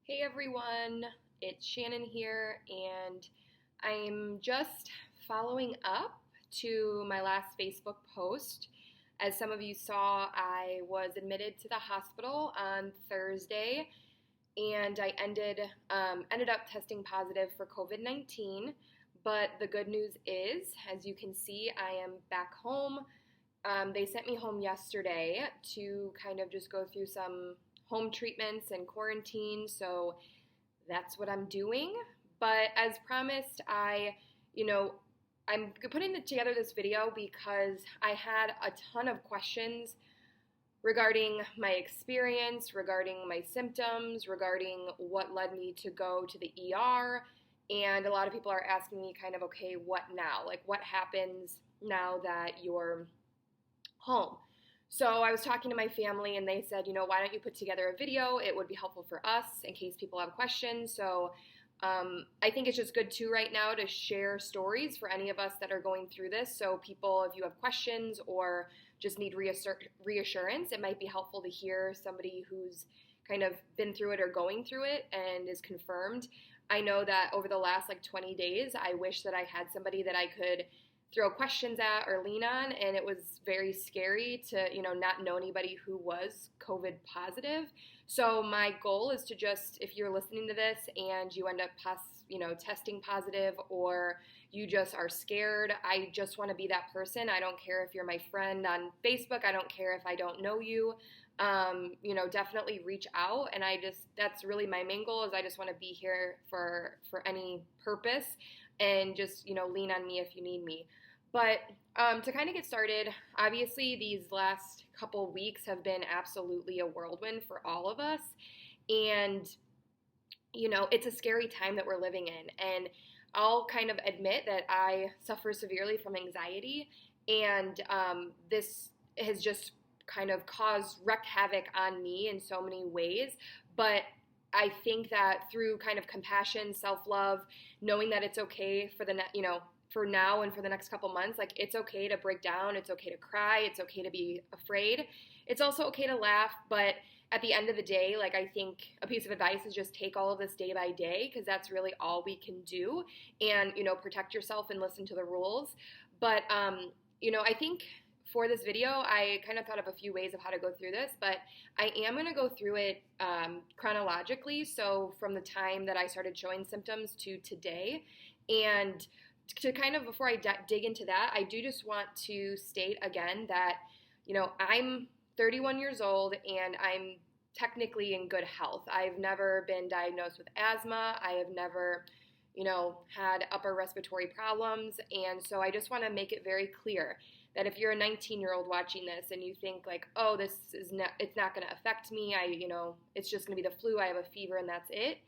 Hey everyone, it's Shannon here, and I'm just following up to my last Facebook post. As some of you saw, I was admitted to the hospital on Thursday, and I ended up testing positive for COVID-19. But the good news is, as you can see, I am back home. They sent me home yesterday to kind of just go through some home treatments and quarantine, so that's what I'm doing. But as promised, you know, I'm putting together this video because I had a ton of questions regarding my experience, regarding my symptoms, regarding what led me to go to the ER. And a lot of people are asking me kind of, okay, what now? Like, what happens now that you're home? So I was talking to my family and they said, why don't you put together a video? It would be helpful for us in case people have questions. So I think it's just good too right now to share stories for any of us that are going through this. So people, if you have questions or just need reassurance, it might be helpful to hear somebody who's kind of been through it or going through it and is confirmed. I know that over the last 20 days, I wish that I had somebody that I could throw questions at or lean on, and it was very scary to not know anybody who was COVID positive. So my goal is to just, if you're listening to this and you end up testing positive, or you just are scared, I just want to be that person. I don't care if you're my friend on Facebook, I don't care if I don't know you. Definitely reach out, and that's really my main goal. Is I just want to be here for any purpose, and just lean on me if you need me. But to kind of get started, obviously these last couple weeks have been absolutely a whirlwind for all of us, and it's a scary time that we're living in. And I'll kind of admit that I suffer severely from anxiety, and this has just kind of wreaked havoc on me in so many ways. But I think that through kind of compassion, self-love, knowing that it's okay for for now and for the next couple months, it's okay to break down, it's okay to cry, it's okay to be afraid. It's also okay to laugh, but at the end of the day, I think a piece of advice is just take all of this day by day, because that's really all we can do, and, protect yourself and listen to the rules. But, I think for this video, I kind of thought of a few ways of how to go through this, but I am going to go through it chronologically, so from the time that I started showing symptoms to today. And to kind of, before I dig into that, I do just want to state again that, I'm 31 years old and I'm technically in good health. I've never been diagnosed with asthma. I have never had upper respiratory problems. And so I just want to make it very clear that if you're a 19-year-old watching this and you think oh, it's not going to affect me, it's just going to be the flu, I have a fever and that's it.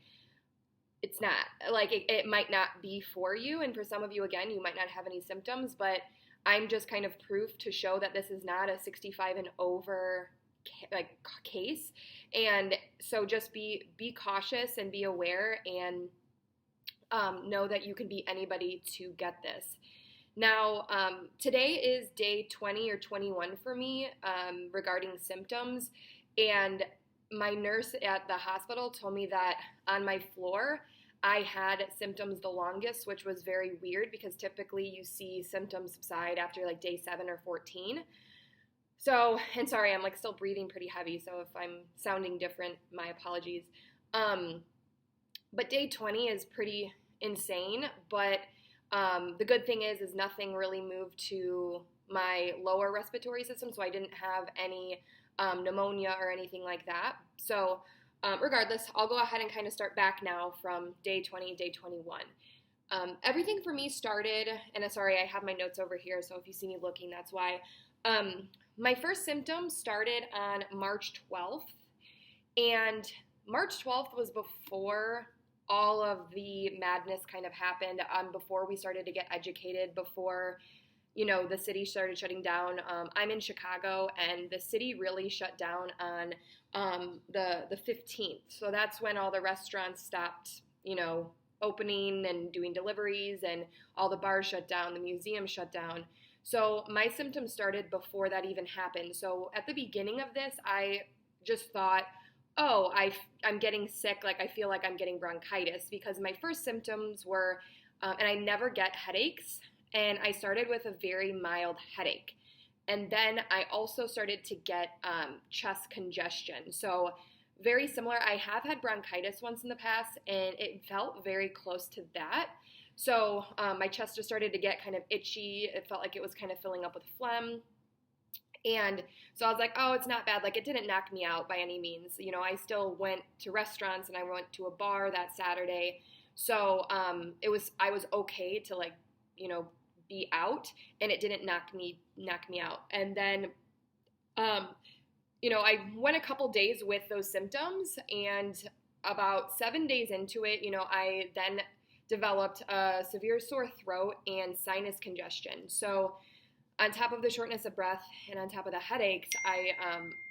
It's not. It might not be for you. And for some of you, again, you might not have any symptoms, but I'm just kind of proof to show that this is not a 65 and over case. And so just be cautious and be aware, and know that you can be anybody to get this. Now, today is day 20 or 21 for me regarding symptoms, and my nurse at the hospital told me that on my floor I had symptoms the longest, which was very weird because typically you see symptoms subside after day 7 or 14. So, and sorry, I'm still breathing pretty heavy, so if I'm sounding different, my apologies. But day 20 is pretty insane, but the good thing is nothing really moved to my lower respiratory system, so I didn't have any pneumonia or anything like that. So regardless, I'll go ahead and kind of start back now from day 20, day 21. Everything for me started, and sorry, I have my notes over here, so if you see me looking, that's why. My first symptoms started on March 12th, and March 12th was before all of the madness kind of happened, before we started to get educated, before the city started shutting down. I'm in Chicago, and the city really shut down on the 15th. So that's when all the restaurants stopped, opening and doing deliveries, and all the bars shut down, the museum shut down. So my symptoms started before that even happened. So at the beginning of this, I just thought, oh, I'm getting sick, like I feel like I'm getting bronchitis, because my first symptoms were, and I never get headaches, and I started with a very mild headache. And then I also started to get chest congestion. So very similar. I have had bronchitis once in the past, and it felt very close to that. So my chest just started to get kind of itchy. It felt like it was kind of filling up with phlegm. And so I was like, oh, it's not bad. Like, it didn't knock me out by any means. You know, I still went to restaurants and I went to a bar that Saturday. So I was okay to, like, you know, be out, and it didn't knock me out. And then, you know, I went a couple days with those symptoms, and about 7 days into it, you know, I then developed a severe sore throat and sinus congestion. So on top of the shortness of breath and on top of the headaches,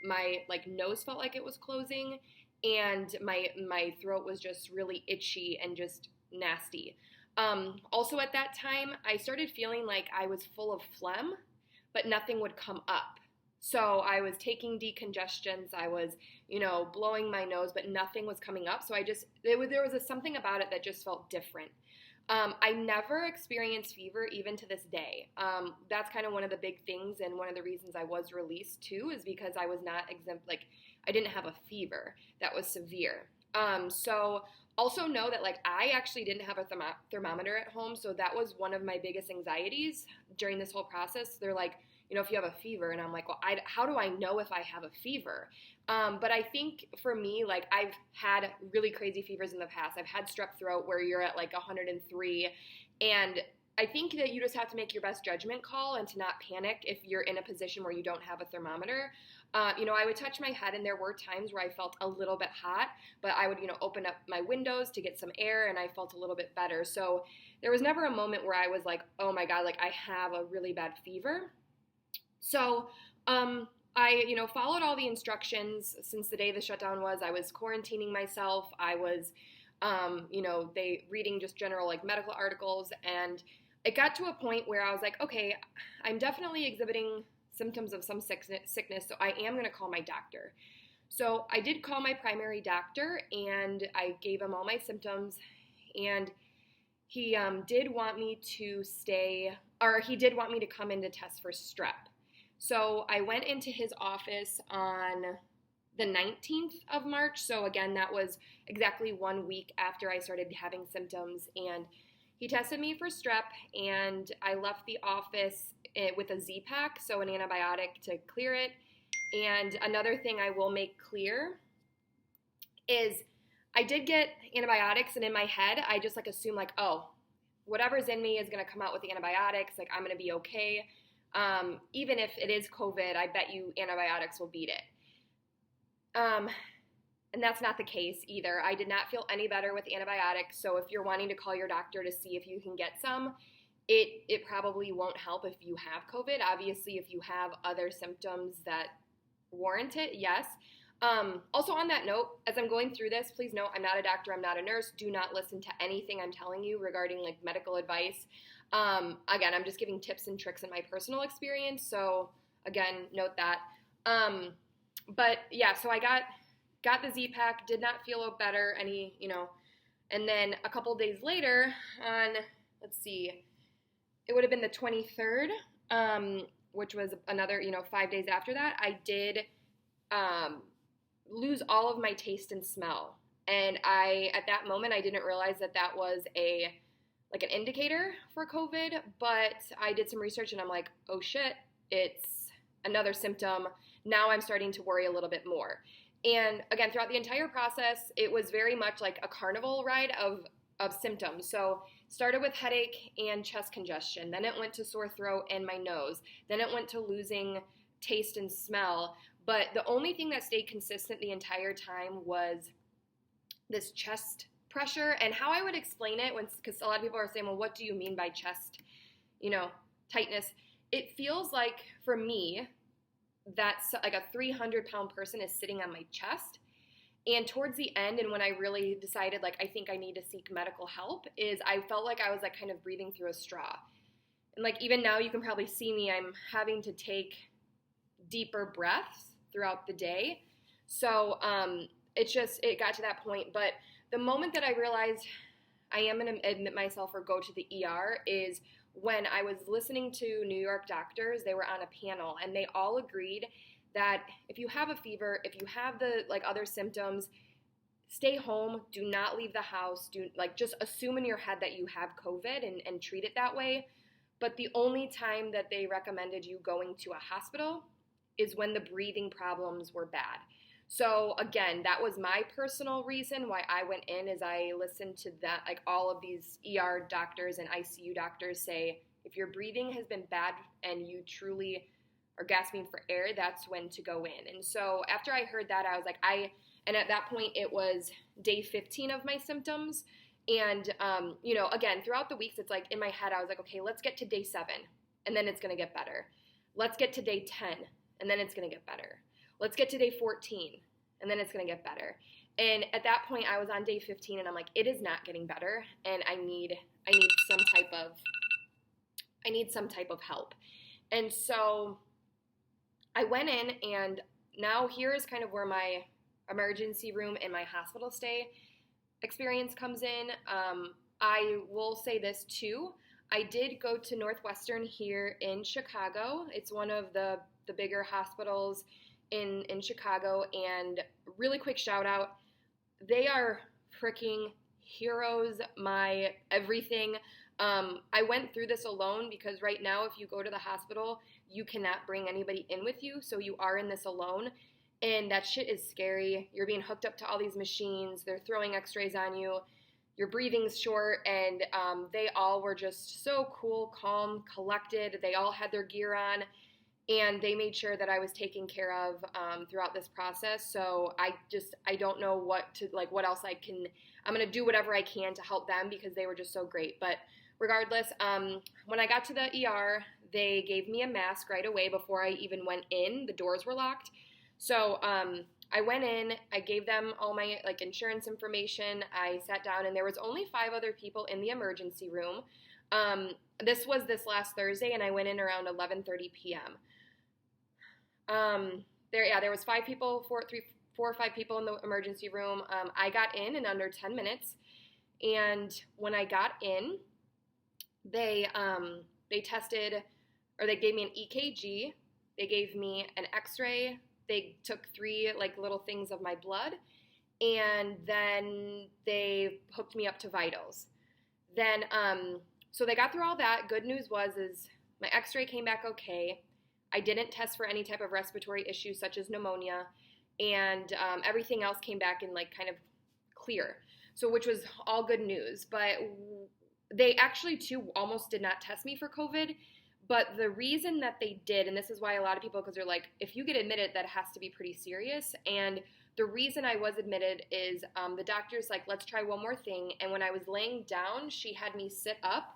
my like nose felt like it was closing, and my throat was just really itchy and just nasty. Also at that time, I started feeling like I was full of phlegm, but nothing would come up. So I was taking decongestants, I was, you know, blowing my nose, but nothing was coming up. So there was something about it that just felt different. I never experienced fever even to this day. That's kind of one of the big things, and one of the reasons I was released too is because I was not exempt, like I didn't have a fever that was severe. So also know that, like, I actually didn't have a thermometer at home, so that was one of my biggest anxieties during this whole process. They're like, you know, if you have a fever, and I'm like, well, how do I know if I have a fever? But I think for me, like, I've had really crazy fevers in the past. I've had strep throat where you're at like 103, and I think that you just have to make your best judgment call and to not panic if you're in a position where you don't have a thermometer. You know, I would touch my head, and there were times where I felt a little bit hot, but I would, you know, open up my windows to get some air, and I felt a little bit better. So there was never a moment where I was like, oh my God, like I have a really bad fever. So I, you know, followed all the instructions since the day the shutdown was. I was quarantining myself. I was, you know, reading just general like medical articles, and it got to a point where I was like, okay, I'm definitely exhibiting symptoms of some sickness, so I am going to call my doctor. So I did call my primary doctor, and I gave him all my symptoms, and he did want me to come in to test for strep. So I went into his office on the 19th of March. So again, that was exactly 1 week after I started having symptoms, and he tested me for strep, and I left the office with a Z-Pak, so an antibiotic to clear it. And another thing I will make clear is I did get antibiotics, and in my head, I just like assume like, oh, whatever's in me is going to come out with the antibiotics. Like, I'm going to be okay. Even if it is COVID, I bet you antibiotics will beat it. And that's not the case either. I did not feel any better with antibiotics. So if you're wanting to call your doctor to see if you can get some, it probably won't help if you have COVID. Obviously, if you have other symptoms that warrant it, yes. Also on that note, as I'm going through this, please note, I'm not a doctor, I'm not a nurse. Do not listen to anything I'm telling you regarding like medical advice. Again, I'm just giving tips and tricks in my personal experience. So again, note that. But yeah, so I got the Z-Pak, did not feel better and then a couple days later on, let's see, it would have been the 23rd, which was another, 5 days after that, I did, lose all of my taste and smell. And at that moment, I didn't realize that was an indicator for COVID, but I did some research and I'm like, oh shit, it's another symptom. Now I'm starting to worry a little bit more. And again, throughout the entire process, it was very much like a carnival ride of symptoms. So started with headache and chest congestion. Then it went to sore throat and my nose. Then it went to losing taste and smell. But the only thing that stayed consistent the entire time was this chest pressure. And how I would explain it, because a lot of people are saying, well, what do you mean by chest, tightness? It feels like, for me, that's like a 300-pound person is sitting on my chest. And towards the end, and when I really decided, like, I think I need to seek medical help, is I felt like I was, like, kind of breathing through a straw. And, like, even now you can probably see me, I'm having to take deeper breaths throughout the day. So it got to that point. But the moment that I realized I am going to admit myself or go to the ER is when I was listening to New York doctors. They were on a panel, and they all agreed that if you have a fever, if you have the other symptoms, stay home, do not leave the house, just assume in your head that you have COVID and treat it that way. But the only time that they recommended you going to a hospital is when the breathing problems were bad. So again, that was my personal reason why I went in, is I listened to that, all of these ER doctors and ICU doctors say, if your breathing has been bad and you truly are gasping for air, that's when to go in. And so after I heard that, I was like, and at that point it was day 15 of my symptoms. And, again, throughout the weeks, it's in my head, I was like, okay, let's get to day 7 and then it's going to get better. Let's get to day 10 and then it's going to get better. Let's get to day 14 and then it's going to get better. And at that point I was on day 15 and I'm like, it is not getting better. And I need some type of help. And so I went in, and now here is kind of where my emergency room and my hospital stay experience comes in. I will say this too. I did go to Northwestern here in Chicago. It's one of the bigger hospitals in Chicago, and really quick shout out. They are freaking heroes, my everything. I went through this alone because right now if you go to the hospital, you cannot bring anybody in with you, so you are in this alone. And that shit is scary. You're being hooked up to all these machines. They're throwing x-rays on you. Your breathing's short. And they all were just so cool, calm, collected. They all had their gear on. And they made sure that I was taken care of throughout this process. So I don't know what else I'm going to do whatever I can to help them because they were just so great. But regardless, when I got to the ER, they gave me a mask right away before I even went in. The doors were locked. So I went in, I gave them all my insurance information, I sat down, and there was only 5 other people in the emergency room. This was this last Thursday, and I went in around 11:30 p.m. There was 5 people, 4 or 5 people in the emergency room. I got in under 10 minutes, and when I got in, they tested, or they gave me an EKG, they gave me an X-ray. They took 3 little things of my blood, and then they hooked me up to vitals. Then, so they got through all that. Good news is my X-ray came back okay. I didn't test for any type of respiratory issues such as pneumonia, and everything else came back in kind of clear. So, which was all good news. But they actually too almost did not test me for COVID. But the reason that they did, and this is why a lot of people, because they're like, if you get admitted, that has to be pretty serious. And the reason I was admitted is the doctor's like, let's try one more thing. And when I was laying down, she had me sit up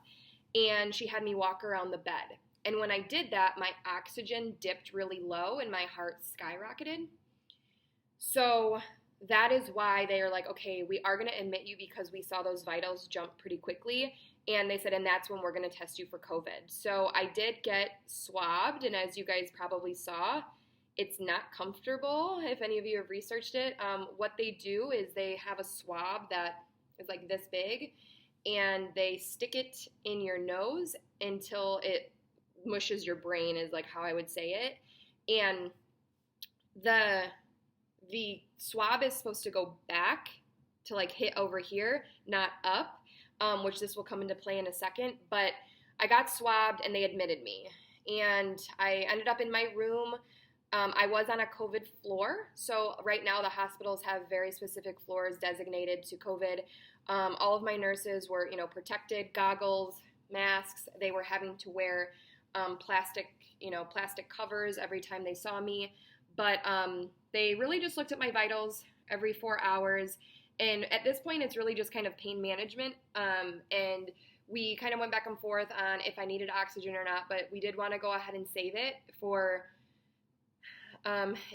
and she had me walk around the bed. And when I did that, my oxygen dipped really low and my heart skyrocketed. So that is why they are like, okay, we are going to admit you because we saw those vitals jump pretty quickly. And they said, and that's when we're going to test you for COVID. So I did get swabbed, and as you guys probably saw, it's not comfortable. If any of you have researched it, what they do is they have a swab that is like this big, and they stick it in your nose until it mushes your brain, is how I would say it. And the swab is supposed to go back to hit over here, not up. Which this will come into play in a second, but I got swabbed and they admitted me. And I ended up in my room. I was on a COVID floor. So right now the hospitals have very specific floors designated to COVID. All of my nurses were, protected, goggles, masks. They were having to wear plastic covers every time they saw me. But they really just looked at my vitals every 4 hours. And at this point, it's really just kind of pain management, and we kind of went back and forth on if I needed oxygen or not, but we did want to go ahead and save it for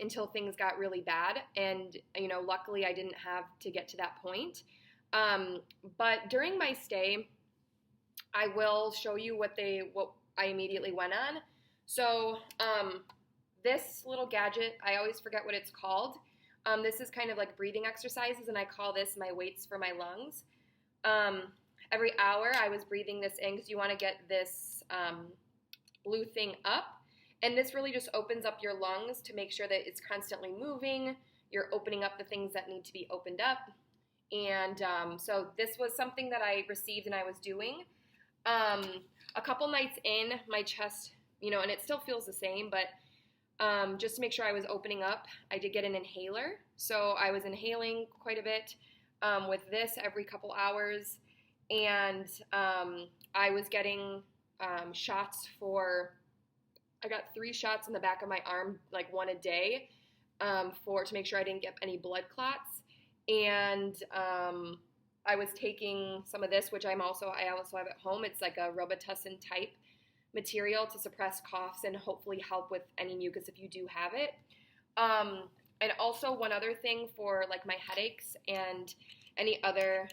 until things got really bad, and luckily I didn't have to get to that point. But during my stay, I will show you what I immediately went on. So this little gadget, I always forget what it's called. This is kind of like breathing exercises, and I call this my weights for my lungs. Um, every hour I was breathing this in because you want to get this blue thing up. And this really just opens up your lungs to make sure that it's constantly moving. You're opening up the things that need to be opened up. And so this was something that I received and I was doing. A couple nights in, my chest, and it still feels the same, but just to make sure I was opening up, I did get an inhaler. So I was inhaling quite a bit with this every couple hours. And I was getting shots I got 3 shots in the back of my arm, like one a day, to make sure I didn't get any blood clots. And I was taking some of this, which I also have at home. It's like a Robitussin type material to suppress coughs and hopefully help with any mucus if you do have it. And also one other thing for like my headaches and any other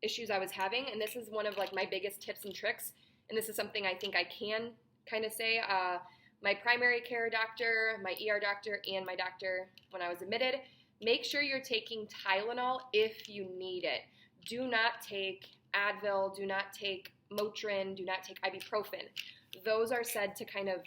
issues I was having, and this is one of like my biggest tips and tricks, and this is something I think I can kind of say. My primary care doctor, my ER doctor, and my doctor when I was admitted, make sure you're taking Tylenol if you need it. Do not take Advil, do not take Motrin, do not take ibuprofen. Those are said to kind of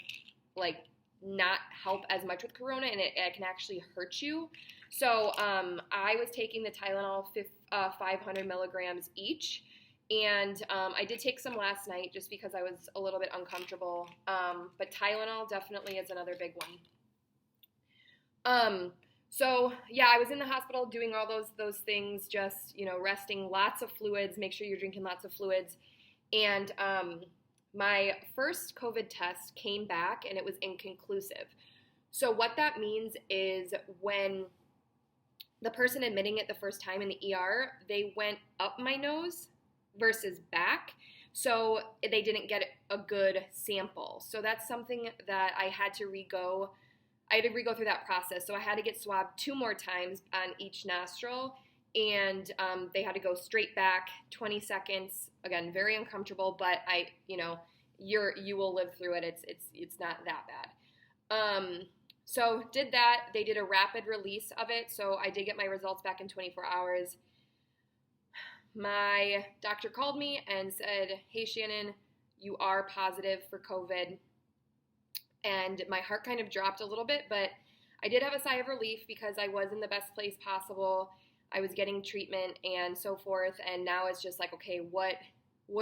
like not help as much with corona, and it can actually hurt you. So I was taking the Tylenol 500 milligrams each, and I did take some last night just because I was a little bit uncomfortable, but Tylenol definitely is another big one. So yeah, I was in the hospital doing all those things, just resting, lots of fluids, make sure you're drinking lots of fluids, and my first COVID test came back and it was inconclusive. So what that means is when the person admitting it the first time in the ER, they went up my nose versus back, so they didn't get a good sample. So that's something that I had to re-go through that process. So I had to get swabbed 2 more times on each nostril, and they had to go straight back, 20 seconds. Again, very uncomfortable, but you will live through it. It's not that bad. So did that. They did a rapid release of it, so I did get my results back in 24 hours. My doctor called me and said, "Hey, Shannon, you are positive for COVID." And my heart kind of dropped a little bit, but I did have a sigh of relief because I was in the best place possible. I was getting treatment and so forth, and now it's just like, okay, what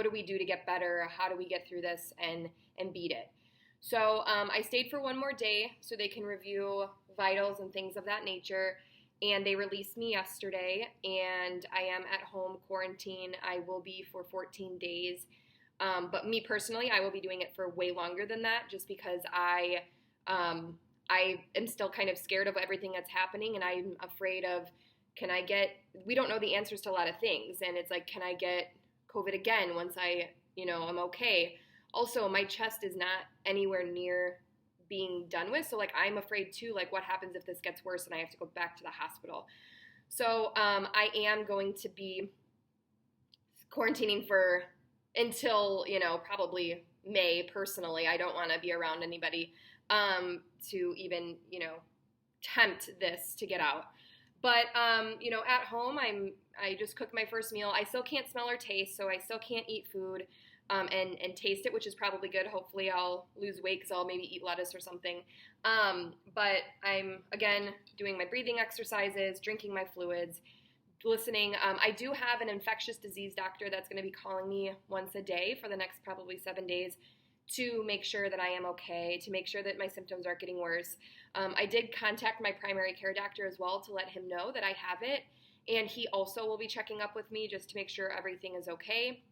do we do to get better? How do we get through this and beat it? So I stayed for 1 more day so they can review vitals and things of that nature, and they released me yesterday, and I am at home quarantine. I will be for 14 days. But me personally, I will be doing it for way longer than that, just because I am still kind of scared of everything that's happening, and I'm afraid of, we don't know the answers to a lot of things, and it's like, can I get COVID again once I'm okay? Also, my chest is not anywhere near being done with, so like I'm afraid too, like what happens if this gets worse and I have to go back to the hospital? So I am going to be quarantining until, probably May. Personally, I don't want to be around anybody to even, tempt this to get out. But, at home, I just cooked my first meal. I still can't smell or taste, so I still can't eat food and taste it, which is probably good. Hopefully I'll lose weight because I'll maybe eat lettuce or something. But I'm, again, doing my breathing exercises, drinking my fluids, listening. I do have an infectious disease doctor that's going to be calling me once a day for the next probably 7 days to make sure that I am okay, to make sure that my symptoms aren't getting worse. I did contact my primary care doctor as well to let him know that I have it, and he also will be checking up with me just to make sure everything is okay.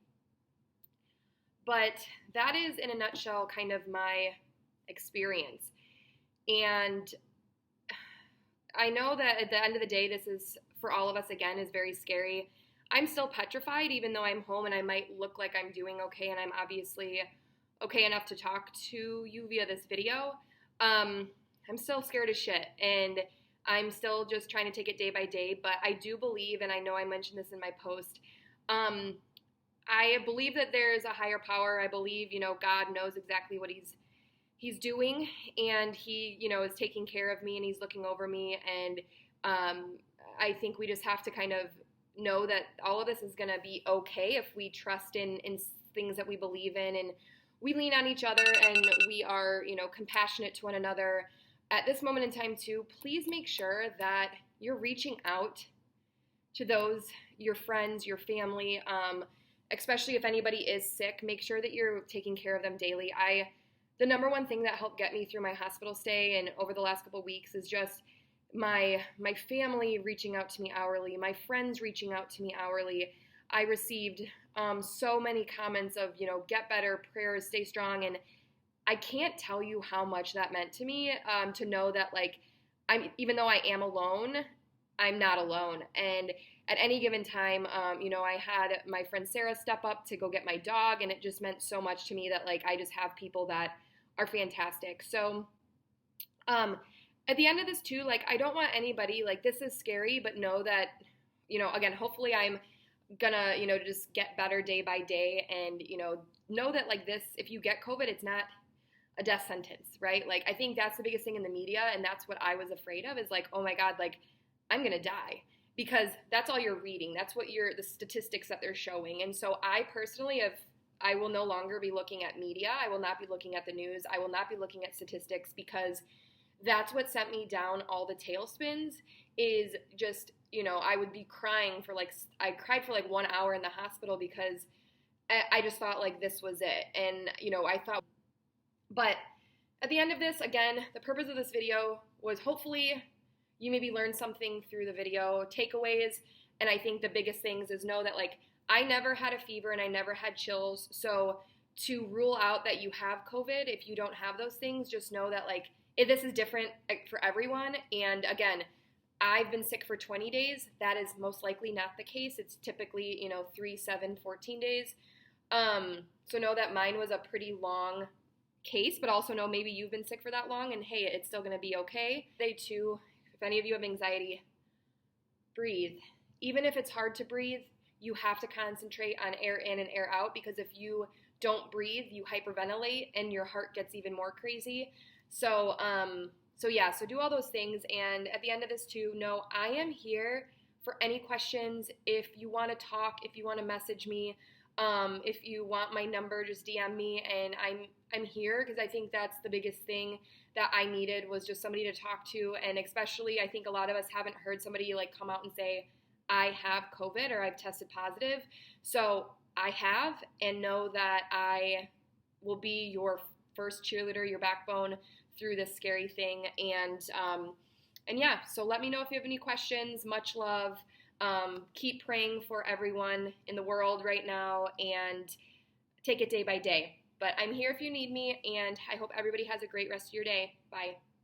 But that is, in a nutshell, kind of my experience. And I know that at the end of the day, this is, for all of us, again, is very scary. I'm still petrified, even though I'm home and I might look like I'm doing okay, and I'm obviously okay enough to talk to you via this video. I'm still scared as shit, and I'm still just trying to take it day by day, but I do believe, and I know I mentioned this in my post, I believe that there's a higher power. I believe, God knows exactly what he's doing, and he, is taking care of me, and he's looking over me, and I think we just have to kind of know that all of this is going to be okay if we trust in things that we believe in, and we lean on each other, and we are, compassionate to one another. At this moment in time too, please make sure that you're reaching out to those, your friends, your family, especially if anybody is sick. Make sure that you're taking care of them daily. The number one thing that helped get me through my hospital stay and over the last couple of weeks is just my family reaching out to me hourly, my friends reaching out to me hourly. I received so many comments of, get better, prayers, stay strong, and I can't tell you how much that meant to me, to know that, like, even though I am alone, I'm not alone. And at any given time, I had my friend Sarah step up to go get my dog, and it just meant so much to me that, like, I just have people that are fantastic. So at the end of this too, like, I don't want anybody, like, this is scary, but know that, again, hopefully I'm gonna, just get better day by day, and, know that, like, this, if you get COVID, it's not a death sentence, right? Like, I think that's the biggest thing in the media, and that's what I was afraid of, is like, oh my God, like, I'm gonna die, because that's all you're reading. That's what the statistics that they're showing. And so I personally I will no longer be looking at media. I will not be looking at the news. I will not be looking at statistics, because that's what sent me down all the tailspins, is just, I would be crying I cried for like 1 hour in the hospital, because I just thought, like, this was it. And, I thought, but at the end of this, again, the purpose of this video was hopefully you maybe learned something through the video, takeaways. And I think the biggest things is know that, like, I never had a fever and I never had chills. So to rule out that you have COVID, if you don't have those things, just know that, like, this is different for everyone. And again, I've been sick for 20 days. That is most likely not the case. It's typically, 3, 7, 14 days. So know that mine was a pretty long case, but also know maybe you've been sick for that long, and hey, it's still going to be okay. Day 2, if any of you have anxiety, breathe. Even if it's hard to breathe, you have to concentrate on air in and air out, because if you don't breathe, you hyperventilate and your heart gets even more crazy. So do all those things. And at the end of this too, know I am here for any questions. If you want to talk, if you want to message me, if you want my number, just DM me, and I'm here, because I think that's the biggest thing that I needed, was just somebody to talk to. And especially, I think a lot of us haven't heard somebody, like, come out and say, I have COVID or I've tested positive. So I have, and know that I will be your first cheerleader, your backbone through this scary thing. And yeah, so let me know if you have any questions. Much love. Keep praying for everyone in the world right now, and take it day by day. But I'm here if you need me, and I hope everybody has a great rest of your day. Bye.